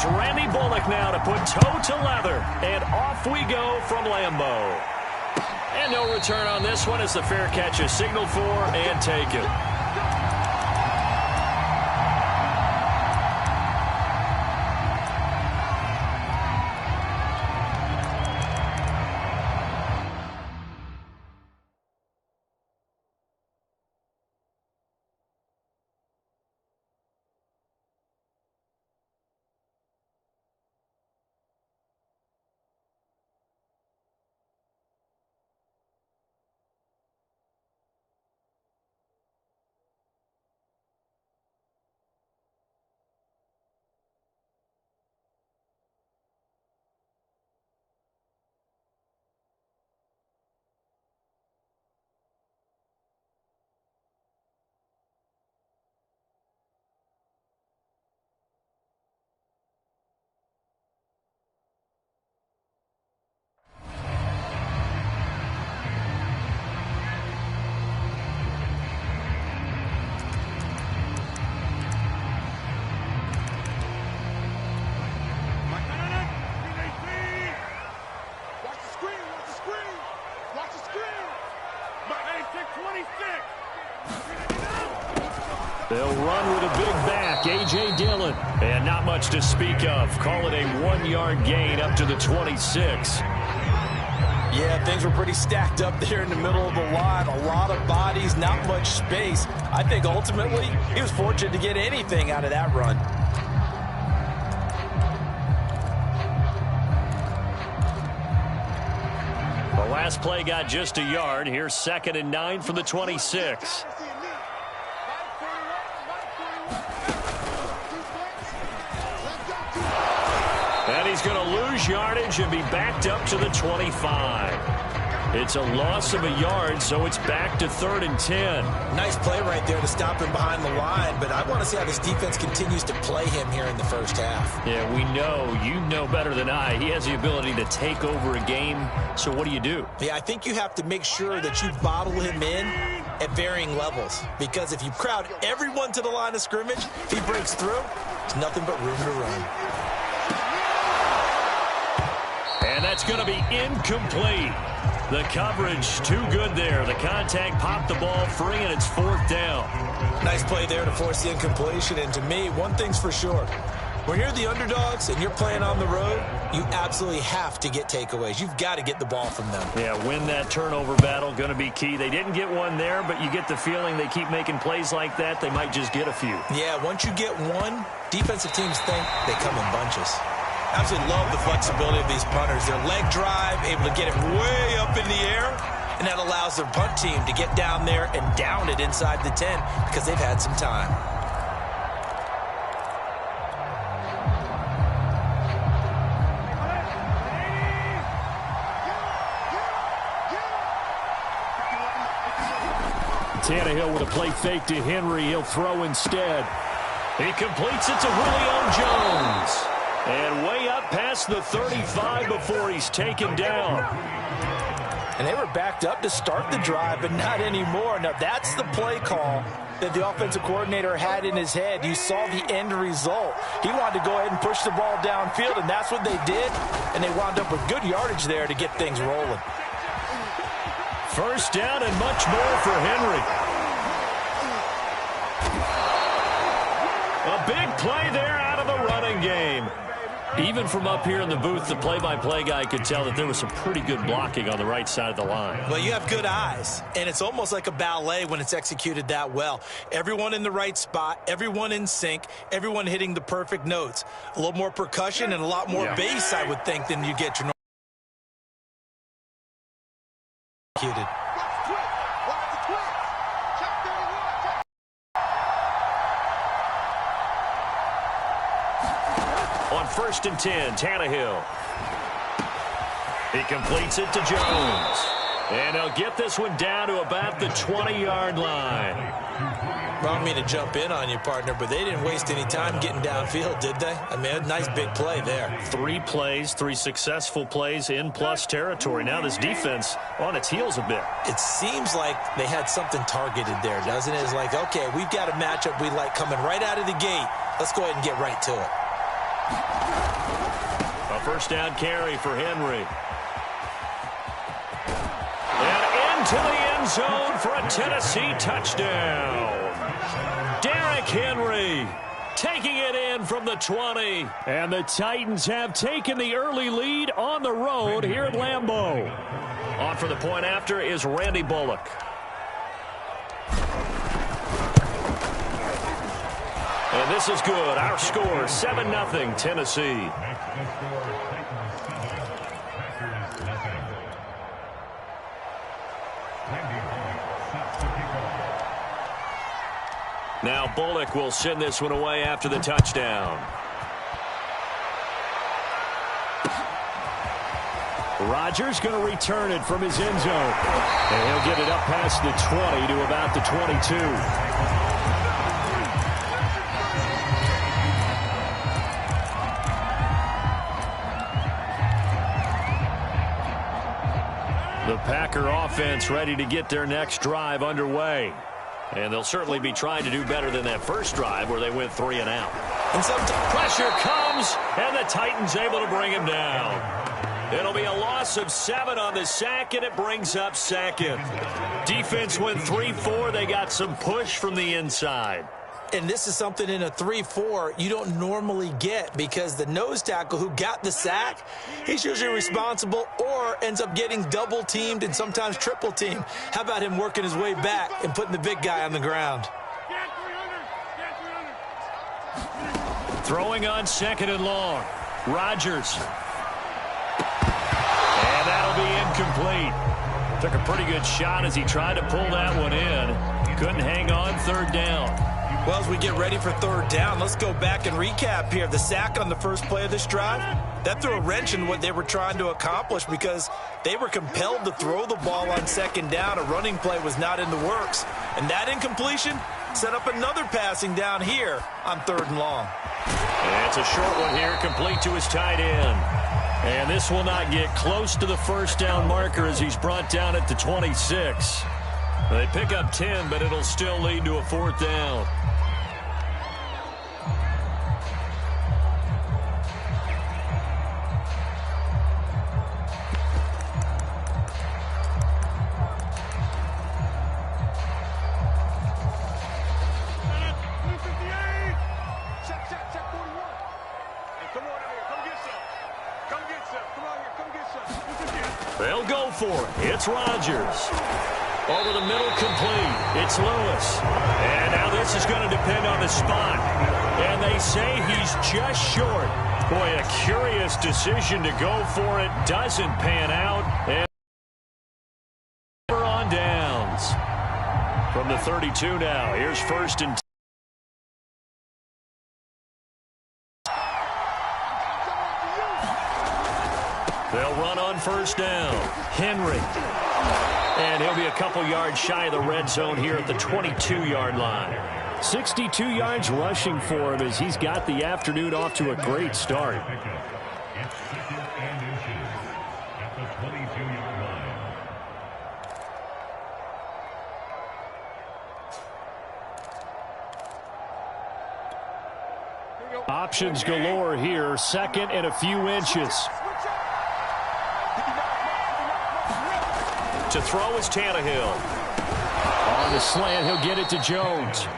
Here's Randy Bullock now to put toe to leather. And off we go from Lambeau. And no return on this one as the fair catch is signaled for and taken. They'll run with a big back, A.J. Dillon. And not much to speak of. Call it a 1-yard gain up to the 26. Yeah, things were pretty stacked up there in the middle of the line. A lot of bodies, not much space. I think ultimately he was fortunate to get anything out of that run. The last play got just a yard. Here's 2nd and 9 from the 26. And he's going to lose yardage and be backed up to the 25. It's a loss of a yard, so it's back to 3rd and 10. Nice play right there to stop him behind the line, but I want to see how this defense continues to play him here in the first half. Yeah, we know, you know better than I, he has the ability to take over a game, so what do you do? Yeah, I think you have to make sure that you bottle him in at varying levels, because if you crowd everyone to the line of scrimmage, if he breaks through, there's nothing but room to run. And that's going to be incomplete. The coverage too good there. The contact popped the ball free, and it's 4th down. Nice play there to force the incompletion. And to me, one thing's for sure. When you're the underdogs and you're playing on the road, you absolutely have to get takeaways. You've got to get the ball from them. Yeah, win that turnover battle, going to be key. They didn't get one there, but you get the feeling they keep making plays like that, they might just get a few. Yeah, once you get one, defensive teams think they come in bunches. Absolutely love the flexibility of these punters. Their leg drive, able to get it way up in the air, and that allows their punt team to get down there and down it inside the 10 because they've had some time. Tannehill with a play fake to Henry. He'll throw instead. He completes it to Julio Jones. And way up past the 35 before he's taken down. And they were backed up to start the drive, but not anymore. Now, that's the play call that the offensive coordinator had in his head. You saw the end result. He wanted to go ahead and push the ball downfield, and that's what they did. And they wound up with good yardage there to get things rolling. 1st down and much more for Henry. A big play there out of the running game. Even from up here in the booth, the play-by-play guy could tell that there was some pretty good blocking on the right side of the line. Well, you have good eyes, and it's almost like a ballet when it's executed that well. Everyone in the right spot, everyone in sync, everyone hitting the perfect notes. A little more percussion and a lot more bass, I would think, than you get your normal executed. On 1st and 10, Tannehill. He completes it to Jones. And he'll get this one down to about the 20-yard line. I don't mean to jump in on you, partner, but they didn't waste any time getting downfield, did they? I mean, a nice big play there. 3 plays, 3 successful plays in plus territory. Now this defense on its heels a bit. It seems like they had something targeted there, doesn't it? It's like, okay, we've got a matchup we like coming right out of the gate. Let's go ahead and get right to it. A first down carry for Henry. And into the end zone for a Tennessee touchdown. Derrick Henry taking it in from the 20. And the Titans have taken the early lead on the road here at Lambeau. On for the point after is Randy Bullock. And this is good. Our score, 7-0 Tennessee. Now Bullock will send this one away after the touchdown. Rodgers going to return it from his end zone. And he'll get it up past the 20 to about the 22. The Packer offense ready to get their next drive underway. And they'll certainly be trying to do better than that first drive where they went 3 and out. And some pressure comes, and the Titans able to bring him down. It'll be a loss of 7 on the sack, and it brings up second. Defense went 3-4. They got some push from the inside. And this is something in a 3-4 you don't normally get, because the nose tackle who got the sack, he's usually responsible or ends up getting double teamed and sometimes triple teamed. How about him working his way back and putting the big guy on the ground? Throwing on 2nd and long. Rodgers. And that'll be incomplete. Took a pretty good shot as he tried to pull that one in. Couldn't hang on 3rd down. Well, as we get ready for 3rd down, let's go back and recap here. The sack on the first play of this drive, that threw a wrench in what they were trying to accomplish, because they were compelled to throw the ball on 2nd down. A running play was not in the works. And that incompletion set up another passing down here on 3rd and long. And it's a short one here, complete to his tight end. And this will not get close to the first down marker as he's brought down at the 26. They pick up 10, but it'll still lead to a 4th down. They'll go for it. It's Rodgers. Over the middle, complete. It's Lewis. And now this is going to depend on the spot. And they say he's just short. Boy, a curious decision to go for it. Doesn't pan out. And we're on downs. From the 32 now. Here's 1st and 10. They'll run on 1st down. Henry. And he'll be a couple yards shy of the red zone here at the 22-yard line. 62 yards rushing for him as he's got the afternoon off to a great start. Options galore here. 2nd and a few inches. To throw is Tannehill. On the slant, he'll get it to Jones.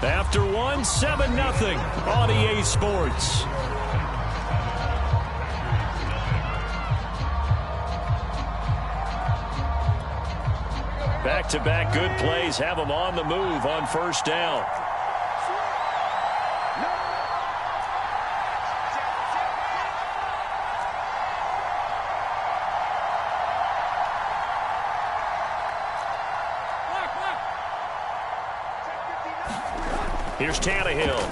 After 1, 7-0 on EA Sports. Back-to-back good plays have them on the move on 1st down. Here's Tannehill.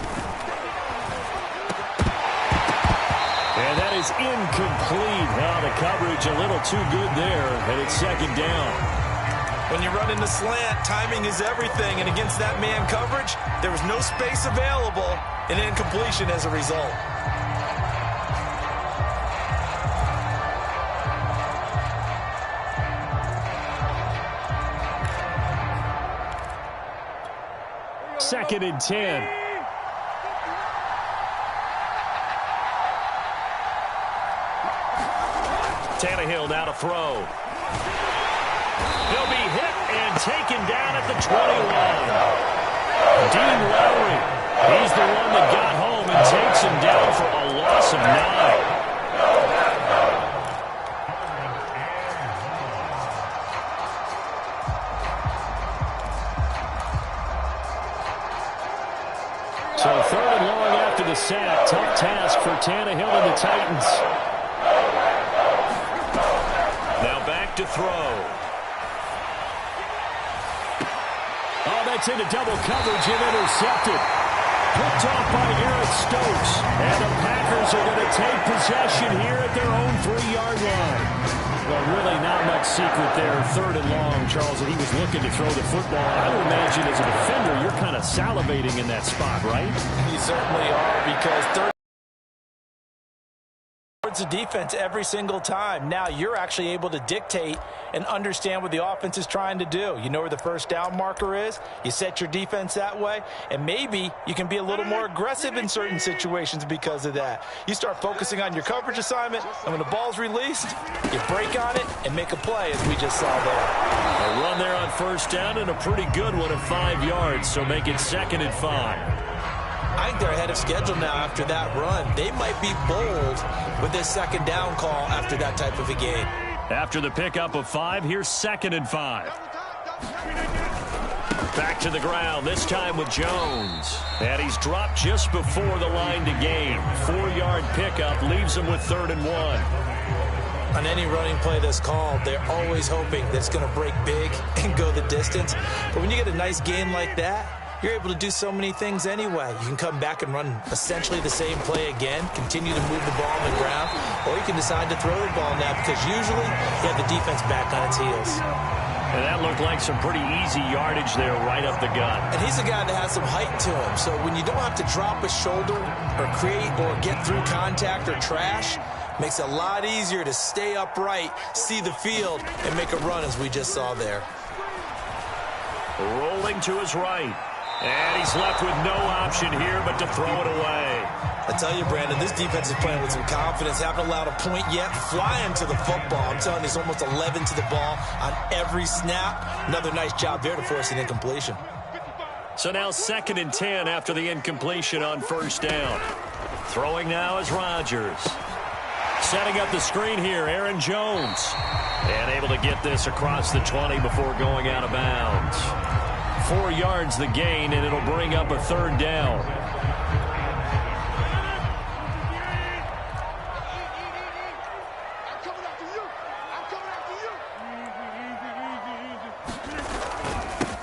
And that is incomplete. Now the coverage a little too good there, and it's 2nd down. When you run in the slant, timing is everything, and against that man coverage, there was no space available, and incompletion as a result. 2nd and 10. Tannehill now to throw. He'll be hit and taken down at the 21. Dean Lowry, he's the one that got home and takes him down for a loss of 9. So 3rd and long after the sack. Tough task for Tannehill and the Titans. Now back to throw. Oh, that's into double coverage and intercepted. Picked off by Eric Stokes. And the Packers are going to take possession here at their own 3-yard line. Well, really not much secret there. 3rd and long, Charles, that he was looking to throw the football. I would imagine as a defender, you're kind of salivating in that spot, right? You certainly are, because third the defense every single time. Now you're actually able to dictate and understand what the offense is trying to do. You know where the first down marker is. You set your defense that way, and maybe you can be a little more aggressive in certain situations because of that. You start focusing on your coverage assignment, and when the ball's released, you break on it and make a play, as we just saw there. A run there on 1st down, and a pretty good one at 5 yards, so make it 2nd and 5. I think they're ahead of schedule now after that run. They might be bold with this 2nd down call after that type of a game. After the pickup of 5, here's 2nd and 5. Back to the ground, this time with Jones. And he's dropped just before the line to gain. 4-yard pickup leaves him with 3rd and 1. On any running play that's called, they're always hoping that it's going to break big and go the distance. But when you get a nice gain like that, you're able to do so many things anyway. You can come back and run essentially the same play again, continue to move the ball on the ground, or you can decide to throw the ball now because usually you have the defense back on its heels. And that looked like some pretty easy yardage there right up the gut. And he's a guy that has some height to him, so when you don't have to drop a shoulder or create or get through contact or trash, makes it a lot easier to stay upright, see the field, and make a run as we just saw there. Rolling to his right. And he's left with no option here but to throw it away. I tell you, Brandon, this defense is playing with some confidence. Haven't allowed a point yet. Flying to the football. I'm telling you, it's almost 11 to the ball on every snap. Another nice job there to force an incompletion. So now 2nd and 10 after the incompletion on 1st down. Throwing now is Rodgers. Setting up the screen here, Aaron Jones. And able to get this across the 20 before going out of bounds. 4 yards the gain, and it'll bring up a 3rd down.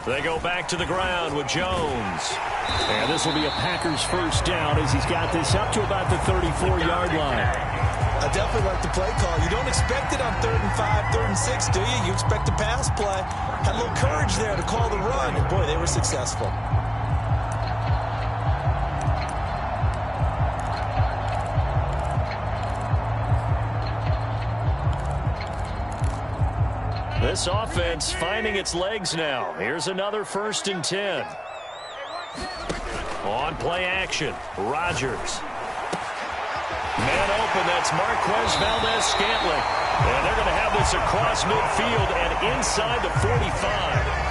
They go back to the ground with Jones. And this will be a Packers 1st down as he's got this up to about the 34-yard line. I definitely like the play call. You don't expect it on 3rd and 5, 3rd and 6, do you? You expect a pass play. Had a little courage there to call the run, and boy, they were successful. This offense finding its legs now. Here's another 1st and 10. On play action, Rodgers. Man open, that's Marquez Valdez-Scantling. And they're going to have this across midfield and inside the 45.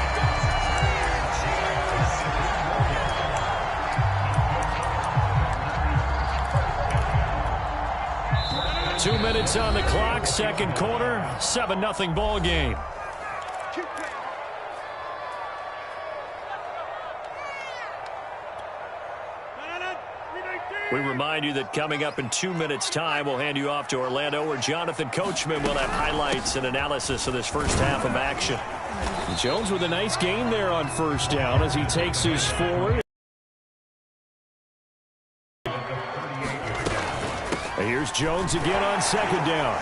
2 minutes on the clock, 2nd quarter, 7-0 ball game. We remind you that coming up in 2 minutes' time, we'll hand you off to Orlando, where Jonathan Coachman will have highlights and analysis of this first half of action. Jones with a nice gain there on 1st down as he takes his forward. Here's Jones again on 2nd down.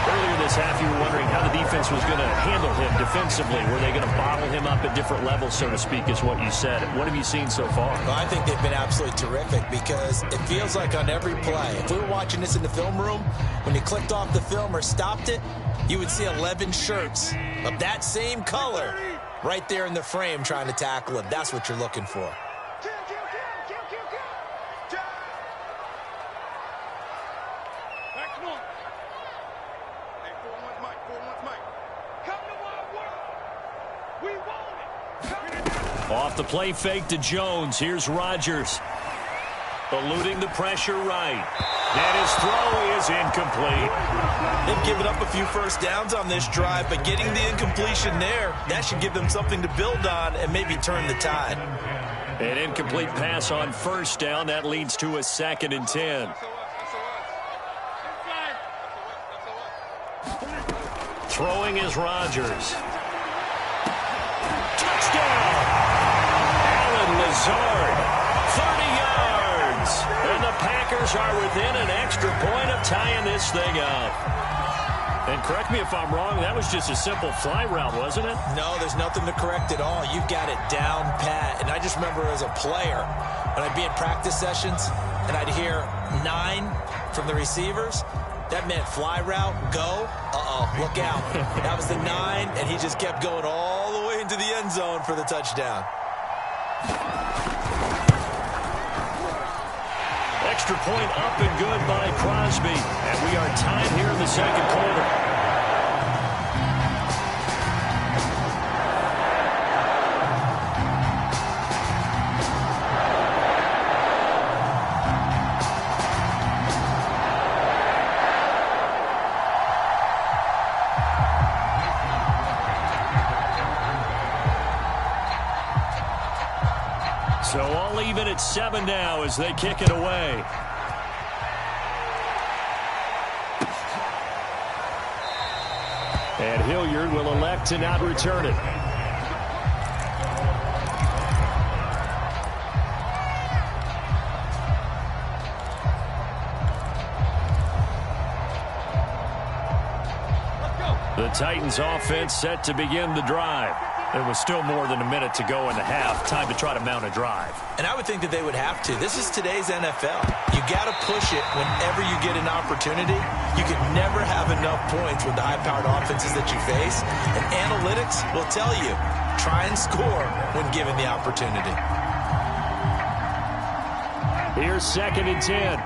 Earlier this half, you were wondering how the defense was going to handle him defensively. Were they going to bottle him up at different levels, so to speak, is what you said. What have you seen so far? Well, I think they've been absolutely terrific because it feels like on every play, if we were watching this in the film room, when you clicked off the film or stopped it, you would see 11 shirts of that same color right there in the frame trying to tackle him. That's what you're looking for. Off the play fake to Jones. Here's Rodgers. Eluding the pressure right. And his throw is incomplete. They've given up a few first downs on this drive, but getting the incompletion there, that should give them something to build on and maybe turn the tide. An incomplete pass on first down. That leads to a 2nd and 10. Throwing is Rodgers. Touchdown! Allen Lazard, 30 yards. And the Packers are within an extra point of tying this thing up. And correct me if I'm wrong, that was just a simple fly route, wasn't it? No, there's nothing to correct at all. You've got it down pat. And I just remember as a player, when I'd be in practice sessions and I'd hear 9 from the receivers, that meant fly route, go. Look out. That was the 9, and he just kept going all the way into the end zone for the touchdown. Extra point up and good by Crosby. And we are tied here in the second quarter. So all even at 7 now as they kick it away. And Hilliard will elect to not return it. The Titans offense set to begin the drive. There was still more than a minute to go in the half. Time to try to mount a drive. And I would think that they would have to. This is today's NFL. You got to push it whenever you get an opportunity. You can never have enough points with the high-powered offenses that you face. And analytics will tell you, try and score when given the opportunity. Here's 2nd and 10.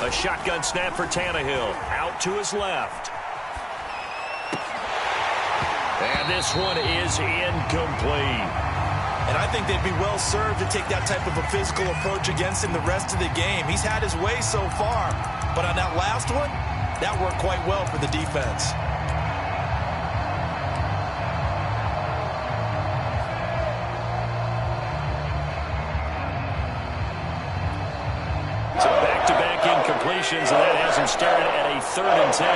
A shotgun snap for Tannehill. Out to his left. And this one is incomplete. And I think they'd be well served to take that type of a physical approach against him the rest of the game. He's had his way so far. But on that last one, that worked quite well for the defense. Incompletions, and that has him started at a 3rd and 10.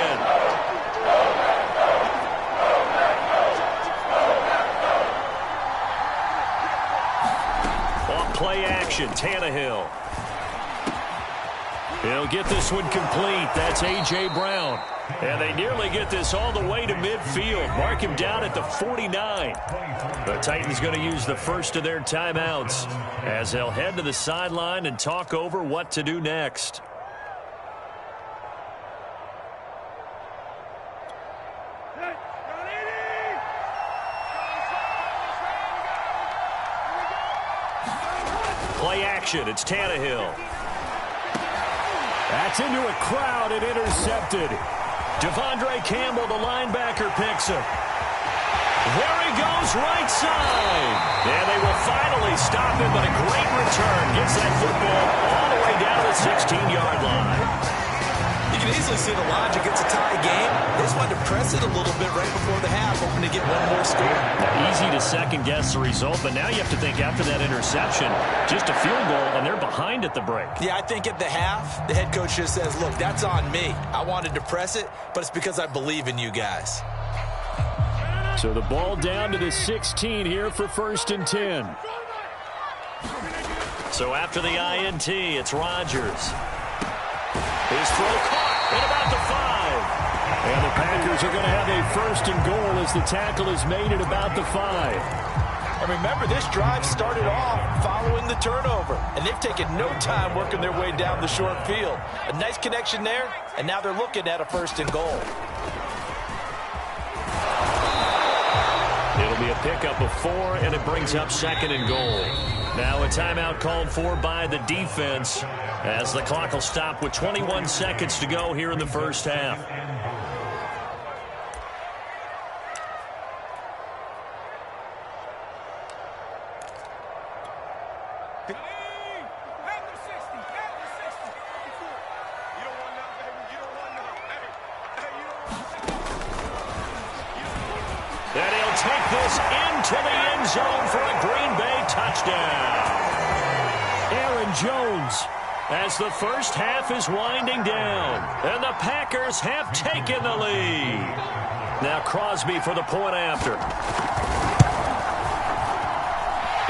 On play action, Tannehill. He'll get this one complete. That's A.J. Brown. And they nearly get this all the way to midfield. Mark him down at the 49. The Titans going to use the first of their timeouts as they'll head to the sideline and talk over what to do next. Play action. It's Tannehill. That's into a crowd and intercepted. Devondre Campbell, the linebacker, picks him. There he goes, right side. And they will finally stop him, but a great return. Gets that football all the way down to the 16-yard line. You can easily see the logic. It's a tie game. They just wanted to press it a little bit right before the half, hoping to get one more score. Now, easy to second-guess the result, but now you have to think after that interception, just a field goal, and they're behind at the break. Yeah, I think at the half, the head coach just says, look, that's on me. I wanted to press it, but it's because I believe in you guys. So the ball down to the 16 here for 1st and 10. So after the INT, it's Rodgers. His throw caught at about the 5. And the Packers are going to have a 1st and goal as the tackle is made at about the 5. And remember, this drive started off following the turnover, and they've taken no time working their way down the short field. A nice connection there, and now they're looking at a 1st and goal. It'll be a pickup of 4, and it brings up 2nd and goal. Now a timeout called for by the defense as the clock will stop with 21 seconds to go here in the first half. And he'll take this into the end zone for a Green Bay touchdown. Aaron Jones, as the first half is winding down, and the Packers have taken the lead. Now Crosby for the point after.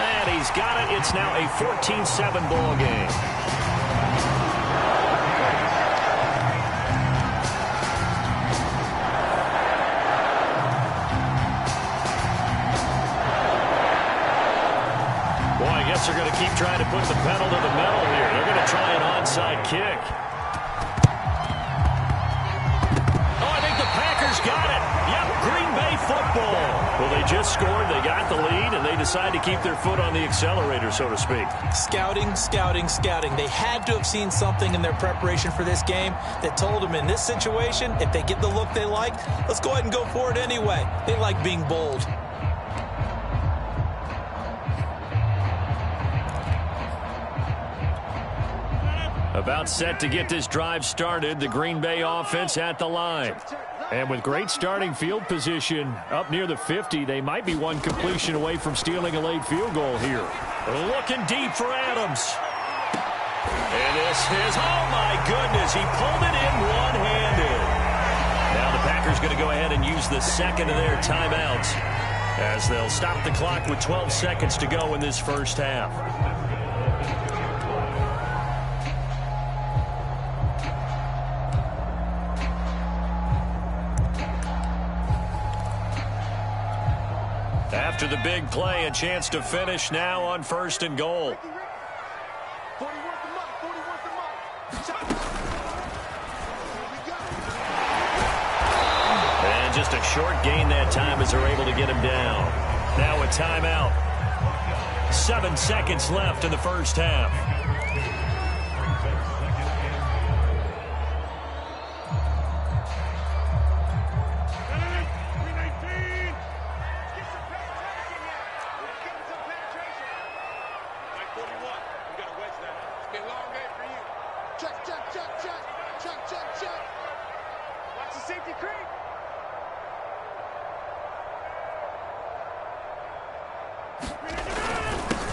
And he's got it. It's now a 14-7 ball game. They're going to keep trying to put the pedal to the metal here. They're going to try an onside kick. Oh, I think the Packers got it. Yep, Green Bay football. Well, they just scored. They got the lead, and they decide to keep their foot on the accelerator, so to speak. Scouting, scouting, scouting. They had to have seen something in their preparation for this game that told them in this situation, if they get the look they like, let's go ahead and go for it anyway. They like being bold. About set to get this drive started, the Green Bay offense at the line. And with great starting field position up near the 50, they might be one completion away from stealing a late field goal here. Looking deep for Adams. And this is, oh my goodness, he pulled it in one-handed. Now the Packers going to go ahead and use the 2nd of their timeouts as they'll stop the clock with 12 seconds to go in this first half. After the big play, a chance to finish now on 1st and goal. And just a short gain that time as they're able to get him down. Now a timeout. 7 seconds left in the first half.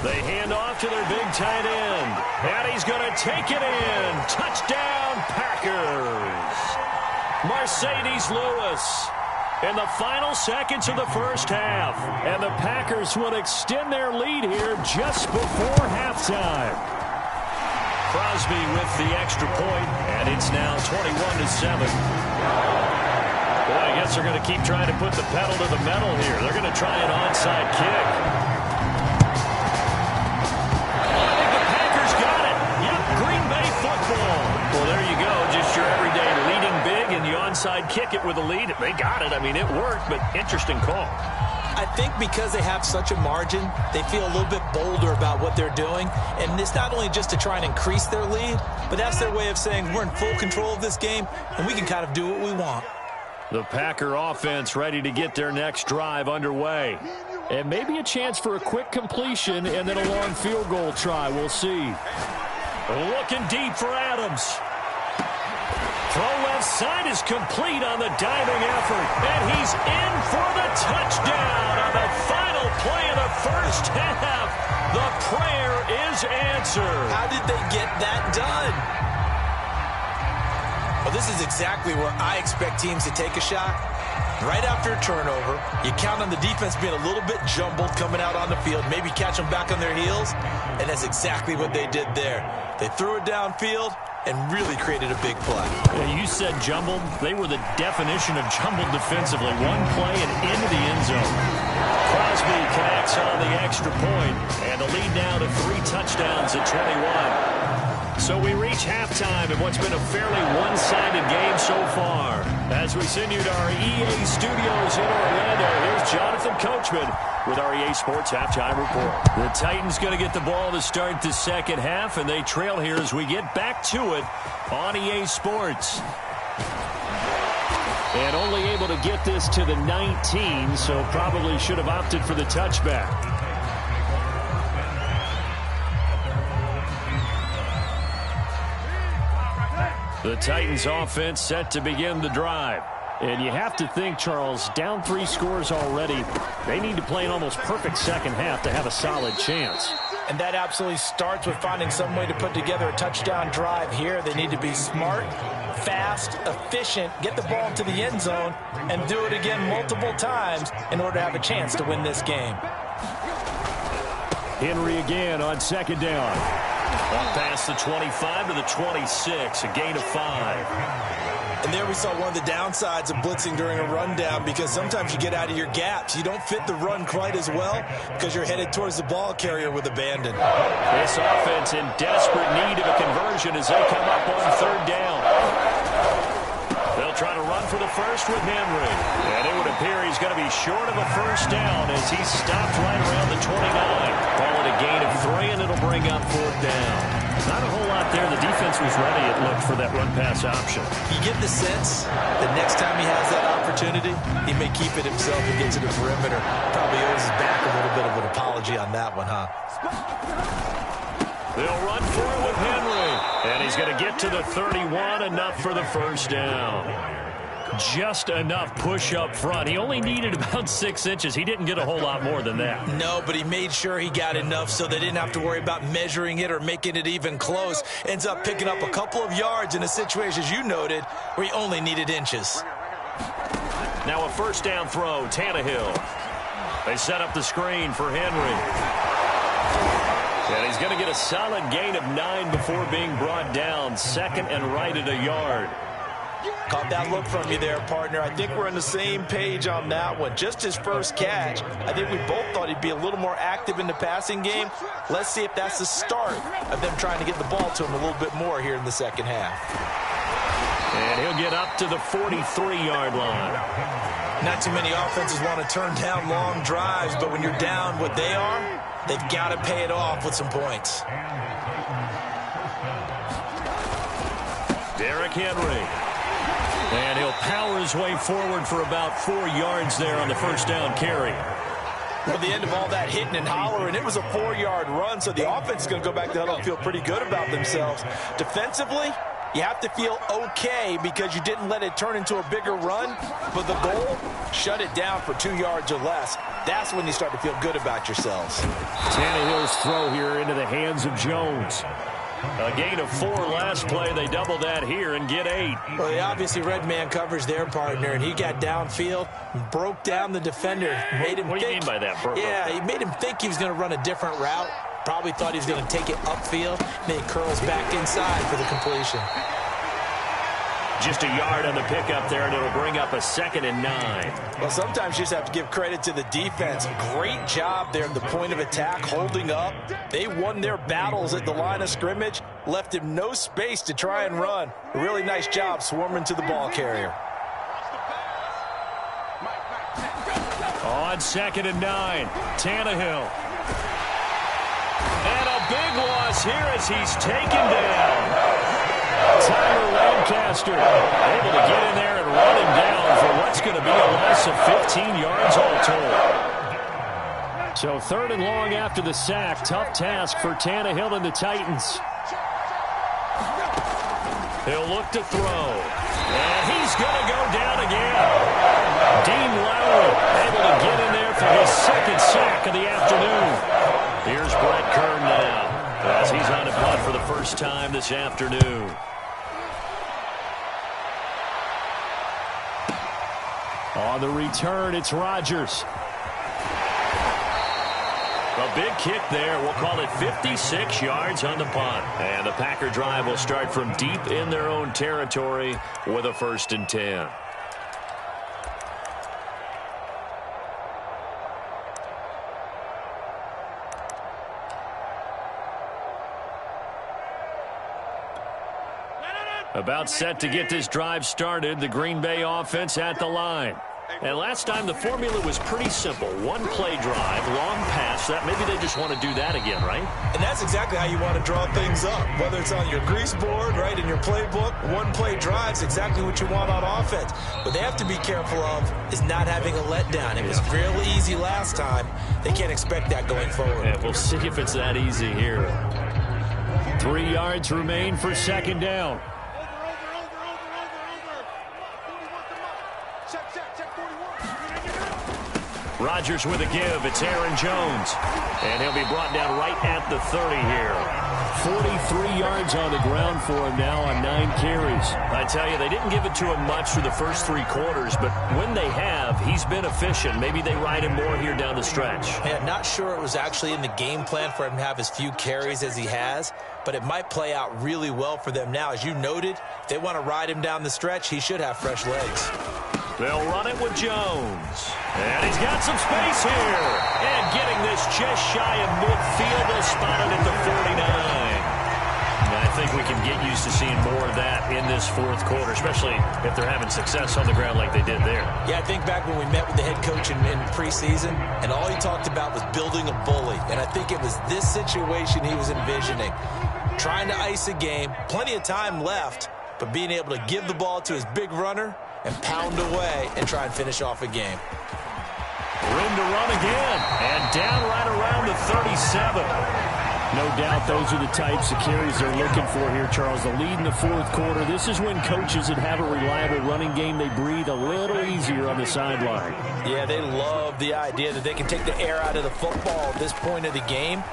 They hand off to their big tight end. And he's going to take it in. Touchdown, Packers. Mercedes Lewis in the final seconds of the first half. And the Packers will extend their lead here just before halftime. Crosby with the extra point, and it's now 21-7. Boy, I guess they're going to keep trying to put the pedal to the metal here. They're going to try an onside kick. Well, there you go. Just your everyday leading big, and you onside kick it with a lead. They got it. I mean, it worked, but interesting call. I think because they have such a margin, they feel a little bit bolder about what they're doing. And it's not only just to try and increase their lead, but that's their way of saying we're in full control of this game, and we can kind of do what we want. The Packer offense ready to get their next drive underway. And maybe a chance for a quick completion and then a long field goal try. We'll see. Looking deep for Adams. Throw left side is complete on the diving effort. And he's in for the touchdown on the final play of the first half. The prayer is answered. How did they get that done? Well, this is exactly where I expect teams to take a shot. Right after a turnover, you count on the defense being a little bit jumbled coming out on the field, maybe catch them back on their heels, and that's exactly what they did there. They threw it downfield, and really created a big play. Yeah, you said jumbled. They were the definition of jumbled defensively. One play and into the end zone. Crosby connects on the extra point, and the lead now to 3 touchdowns at 21. So we reach halftime in what's been a fairly one-sided game so far. As we send you to our EA studios in Orlando, here's Jonathan Coachman with our EA Sports Halftime Report. The Titans going to get the ball to start the second half, and they trail here as we get back to it on EA Sports. And only able to get this to the 19, so probably should have opted for the touchback. The Titans offense set to begin the drive. And you have to think, Charles, down 3 scores already. They need to play an almost perfect second half to have a solid chance. And that absolutely starts with finding some way to put together a touchdown drive here. They need to be smart, fast, efficient, get the ball into the end zone, and do it again multiple times in order to have a chance to win this game. Henry again on second down. Up past the 25 to the 26, a gain of 5. And there we saw one of the downsides of blitzing during a rundown, because sometimes you get out of your gaps. You don't fit the run quite as well because you're headed towards the ball carrier with abandon. This offense in desperate need of a conversion as they come up on third down. They'll try to run for the first with Henry. And it would appear he's going to be short of a first down as he's stopped right around the 29. Call it a gain of 3, and it'll bring up fourth down. Not a whole lot there. The defense was ready, it looked, for that run-pass option. You get the sense that next time he has that opportunity, he may keep it himself and get to the perimeter. Probably owes his back a little bit of an apology on that one, huh? They'll run for it with Henry. And he's going to get to the 31, enough for the first down. Just enough push up front. He only needed about 6 inches. He didn't get a whole lot more than that. No, but he made sure he got enough so they didn't have to worry about measuring it or making it even close. Ends up picking up a couple of yards in a situation, as you noted, where he only needed inches. Now a first down throw, Tannehill. They set up the screen for Henry. And he's going to get a solid gain of 9 before being brought down. Second and right at a yard. Caught that look from you there, partner. I think we're on the same page on that one. Just his first catch. I think we both thought he'd be a little more active in the passing game. Let's see if that's the start of them trying to get the ball to him a little bit more here in the second half. And he'll get up to the 43-yard line. Not too many offenses want to turn down long drives, but when you're down what they are, they've got to pay it off with some points. Derrick Henry. And he'll power his way forward for about 4 yards there on the first down carry. Well, the end of all that hitting and hollering, it was a 4-yard run, so the offense is going to go back to huddle and feel pretty good about themselves. Defensively, you have to feel okay because you didn't let it turn into a bigger run, but the goal, shut it down for 2 yards or less. That's when you start to feel good about yourselves. Tannehill's throw here into the hands of Jones. A gain of 4 last play. They double that here and get 8. Well, they obviously red man coverage their partner, and he got downfield, broke down the defender. Made him what do you mean by that, Burko? Yeah, he made him think he was going to run a different route. Probably thought he was going to take it upfield. Then he curls back inside for the completion. Just a yard on the pickup there, and it'll bring up a 2nd and 9. Well, sometimes you just have to give credit to the defense. Great job there at the point of attack, holding up. They won their battles at the line of scrimmage, left him no space to try and run. A really nice job swarming to the ball carrier. On 2nd and 9, Tannehill. And a big loss here as he's taken down. Tyler Lancaster able to get in there and run him down for what's going to be a loss of 15 yards all told. So 3rd and long after the sack. Tough task for Tannehill and the Titans. He'll look to throw. And he's going to go down again. Dean Lowry able to get in there for his 2nd sack of the afternoon. Here's Brett Kern now as he's on a punt for the first time this afternoon. On the return, it's Rodgers. A big kick there. We'll call it 56 yards on the punt. And the Packer drive will start from deep in their own territory with a 1st and 10. About set to get this drive started, the Green Bay offense at the line. And last time the formula was pretty simple. One play drive, long pass. That maybe they just want to do that again, right? And that's exactly how you want to draw things up. Whether it's on your grease board, right, in your playbook, one play drive is exactly what you want on offense. What they have to be careful of is not having a letdown. It was real easy last time. They can't expect that going forward. Yeah, we'll see if it's that easy here. 3 yards remain for 2nd down. Rodgers with a give. It's Aaron Jones. And he'll be brought down right at the 30 here. 43 yards on the ground for him now on 9 carries. I tell you, they didn't give it to him much for the first 3 quarters, but when they have, he's been efficient. Maybe they ride him more here down the stretch. Yeah, not sure it was actually in the game plan for him to have as few carries as he has, but it might play out really well for them now. As you noted, if they want to ride him down the stretch, he should have fresh legs. They'll run it with Jones. And he's got some space here. And getting this just shy of midfield. They'll spot it at the 49. And I think we can get used to seeing more of that in this 4th quarter, especially if they're having success on the ground like they did there. Yeah, I think back when we met with the head coach in preseason, and all he talked about was building a bully. And I think it was this situation he was envisioning. Trying to ice a game, plenty of time left, but being able to give the ball to his big runner and pound away and try and finish off a game. Room to run again. And down right around the 37. No doubt those are the types of carries they're looking for here, Charles. The lead in the 4th quarter. This is when coaches that have a reliable running game, they breathe a little easier on the sideline. Yeah, they love the idea that they can take the air out of the football at this point of the game.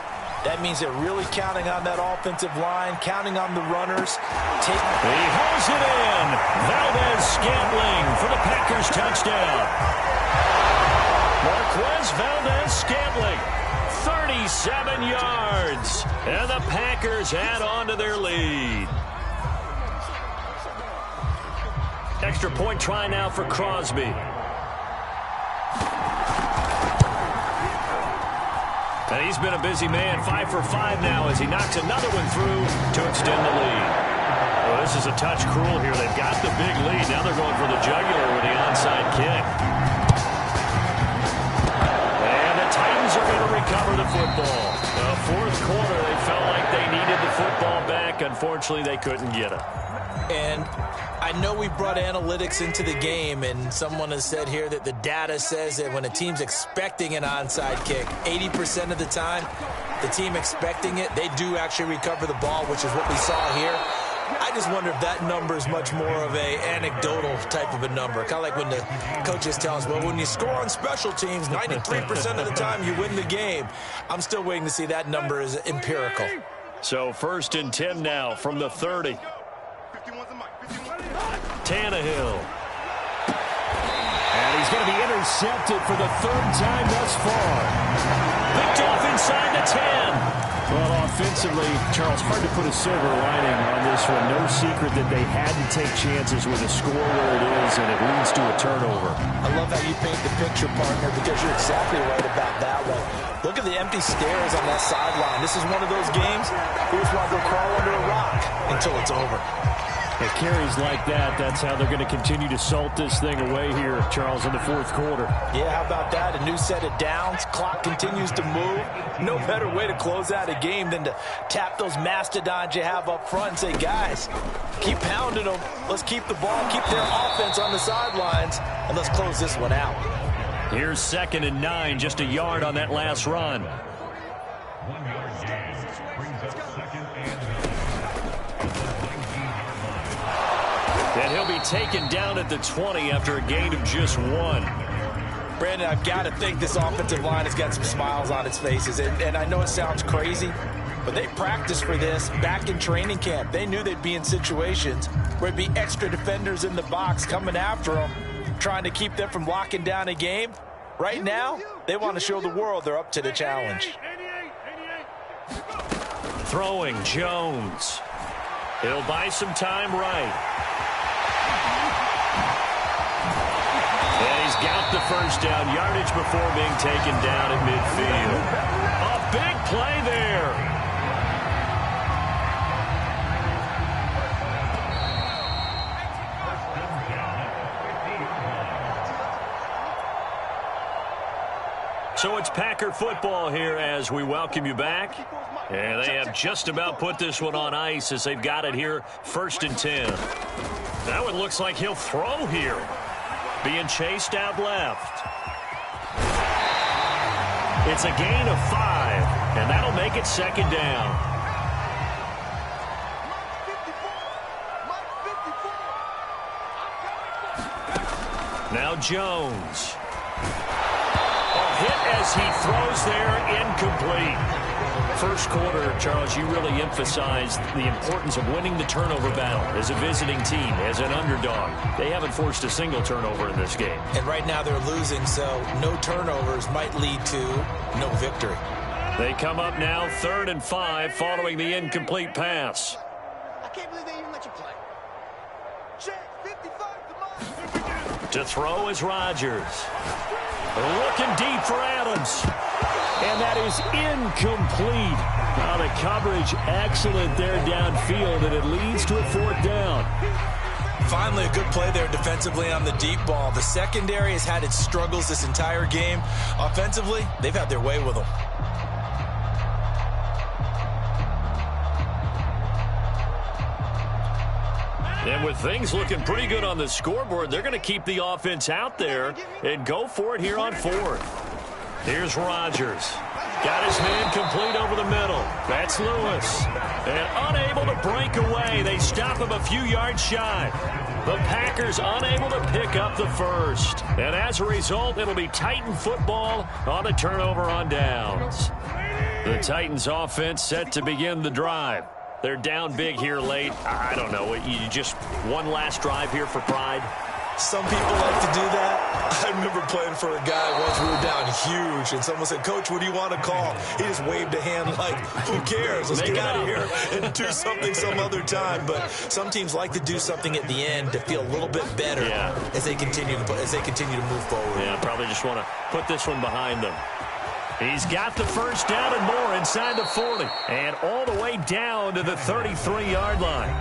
That means they're really counting on that offensive line, counting on the runners. He hauls it in. Valdez-Scantling for the Packers touchdown. Marquez Valdez-Scantling, 37 yards. And the Packers add on to their lead. Extra point try now for Crosby. And he's been a busy man, 5 for 5 now as he knocks another one through to extend the lead. Well, this is a touch cruel here. They've got the big lead. Now they're going for the jugular with the onside kick. And the Titans are going to recover the football. The 4th quarter, they felt like they needed the football back. Unfortunately, they couldn't get it. And I know we brought analytics into the game, and someone has said here that the data says that when a team's expecting an onside kick, 80% of the time, the team expecting it, they do actually recover the ball, which is what we saw here. I just wonder if that number is much more of a anecdotal type of a number. Kind of like when the coaches tell us, well, when you score on special teams, 93% of the time you win the game. I'm still waiting to see that number is empirical. So 1st and 10 now from the 30. Tannehill. And he's going to be intercepted for the 3rd time thus far. Picked off inside the 10. Well, offensively, Charles, hard to put a silver lining on this one. No secret that they had to take chances with a score where it is, and it leads to a turnover. I love how you paint the picture, partner, because you're exactly right about that one. Look at the empty stairs on that sideline. This is one of those games you just want to go crawl under a rock until it's over. It carries like that. That's how they're going to continue to salt this thing away here, Charles, in the 4th quarter. Yeah, how about that? A new set of downs. Clock continues to move. No better way to close out a game than to tap those mastodons you have up front and say, guys, keep pounding them. Let's keep the ball, keep their offense on the sidelines, and let's close this one out. Here's 2nd and 9, just a yard on that last run. And he'll be taken down at the 20 after a gain of just 1. Brandon, I've got to think this offensive line has got some smiles on its faces. And I know it sounds crazy, but they practiced for this back in training camp. They knew they'd be in situations where there'd be extra defenders in the box coming after them, trying to keep them from locking down a game. Right now, they want to show the world they're up to the challenge. throwing, Jones. He'll buy some time right. And he's got the first down, yardage before being taken down at midfield. A big play there. So it's Packer football here as we welcome you back. And they have just about put this one on ice as they've got it here, 1st and 10. Now it looks like he'll throw here. Being chased out left. It's a gain of 5, and that'll make it 2nd down. Now Jones. Hit as he throws there, incomplete. First quarter, Charles, you really emphasized the importance of winning the turnover battle as a visiting team, as an underdog. They haven't forced a single turnover in this game. And right now they're losing, so no turnovers might lead to no victory. They come up now 3rd and 5 following the incomplete pass. I can't believe they even let you play. Check, 55, come on. To throw is Rodgers. Looking deep for Adams. And that is incomplete. Now the coverage excellent there downfield, and it leads to a 4th down. Finally, a good play there defensively on the deep ball. The secondary has had its struggles this entire game. Offensively, they've had their way with them. And with things looking pretty good on the scoreboard, they're going to keep the offense out there and go for it here on 4th. Here's Rodgers. Got his man complete over the middle. That's Lewis. And unable to break away. They stop him a few yards shy. The Packers unable to pick up the first. And as a result, it'll be Titan football on the turnover on downs. The Titans offense set to begin the drive. They're down big here late. I don't know. You just one last drive here for pride? Some people like to do that. I remember playing for a guy once. We were down huge, and someone said, "Coach, what do you want to call?" He just waved a hand like, who cares? Let's get out of here and do something some other time. But some teams like to do something at the end to feel a little bit better as they continue to move forward. Yeah, probably just want to put this one behind them. He's got the first down and more inside the 40. And all the way down to the 33-yard line.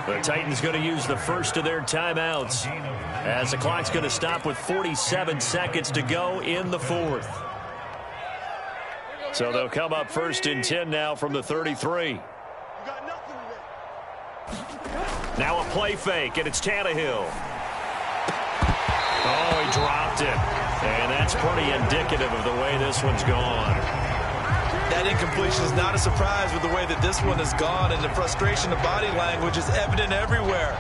The Titans going to use the first of their timeouts as the clock's going to stop with 47 seconds to go in the 4th. So they'll come up 1st and 10 now from the 33. Now a play fake, and it's Tannehill. Oh, he dropped it. And that's pretty indicative of the way this one's gone. That incompletion is not a surprise with the way that this one has gone, and the frustration of body language is evident everywhere.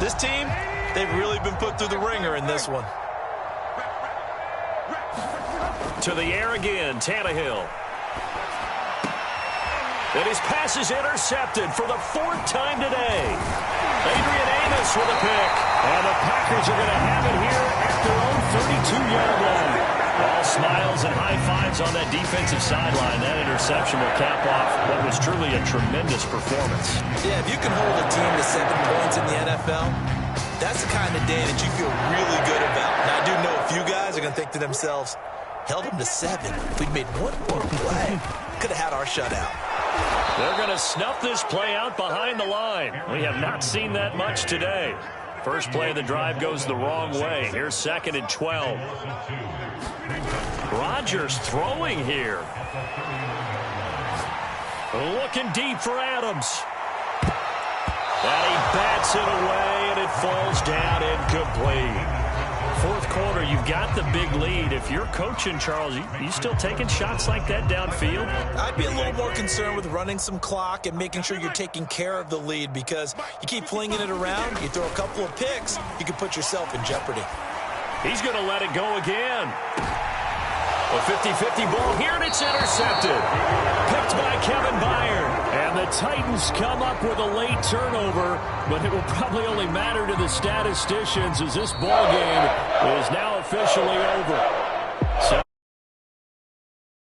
This team, they've really been put through the ringer in this one. To the air again, Tannehill. And his pass is intercepted for the 4th time today. Adrian Amos with a pick. And the Packers are going to have it here at their own 32-yard line. All smiles and high fives on that defensive sideline. That interception will cap off what was truly a tremendous performance. Yeah, if you can hold a team to 7 points in the NFL, that's the kind of day that you feel really good about. Now, I do know a few guys are going to think to themselves, held them to 7. If we'd made one more play, could have had our shutout. They're going to snuff this play out behind the line. We have not seen that much today. First play of the drive goes the wrong way. Here's 2nd and 12. Rodgers throwing here. Looking deep for Adams. And he bats it away, and it falls down incomplete. 4th quarter, you've got the big lead. If you're coaching, Charles, you still taking shots like that downfield? I'd be a little more concerned with running some clock and making sure you're taking care of the lead, because you keep flinging it around, you throw a couple of picks, you can put yourself in jeopardy. He's going to let it go again. A 50-50 ball here, and it's intercepted. Picked by Kevin Byard. And the Titans come up with a late turnover, but it will probably only matter to the statisticians as this ball game is now officially over.